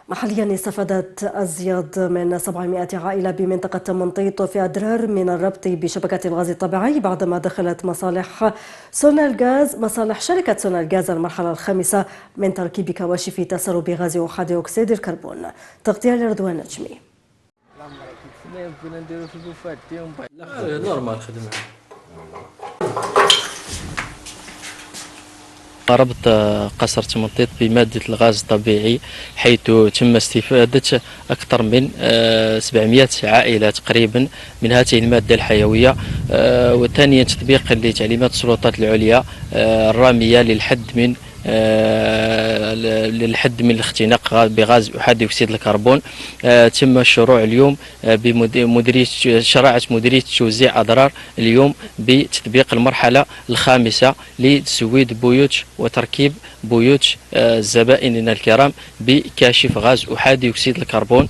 محليا استفادت أزيد من 700 عائلة بمنطقة منطيط في أدرار من الربط بشبكة الغاز الطبيعي بعدما دخلت مصالح شركة سونالغاز المرحلة الخامسة من تركيب كواشف تسرب غاز أحاد أكسيد الكربون. تغطية لرضوان نجمي. ربط قصر منطيط بمادة الغاز الطبيعي، حيث تم استفادة أكثر من 700 عائلة تقريبا من هذه المادة الحيوية. وثانيا تطبيقا لتعليمات السلطات العليا الرامية للحد من الاختناق بغاز أحادي أكسيد الكربون. تم الشروع اليوم شرعت مديرية توزيع أضرار اليوم بتطبيق المرحلة الخامسة لتسويد بيوت وتركيب بيوت زبائننا الكرام بكاشف غاز أحادي أكسيد الكربون.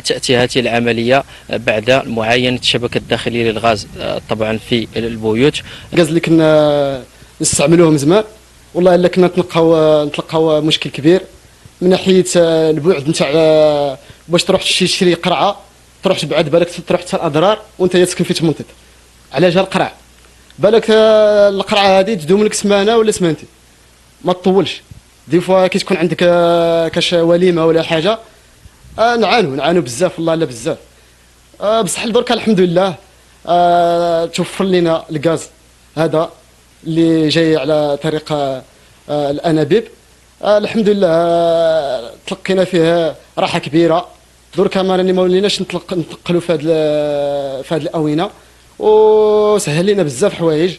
تأتي هذه العملية بعد معاينة الشبكة الداخلية للغاز طبعا في البيوت. الغاز اللي كنا نستعملوه من زمان والله الا كنا نتلقاو مشكل كبير من ناحيه البعد نتاع باش تروح تشري قرعه، تروح تبعد بالك تروح حتى الاضرار وانت تسكن في تمنطيط. على جال القرع بالك القرعه هذه تدوم لك سمانه ولا سمانتين ما تطولش. دي فوا كي تكون عندك كاش وليمه ولا حاجه نعانوا بزاف والله لا بزاف. بصح دركا الحمد لله توفر لنا الغاز هذا اللي جاي على طريق الانابيب. الحمد لله تلقينا فيه راحه كبيره. دركا ما وليناش نتنقلوا في هذه الاونه وسهل لنا بزاف حوايج.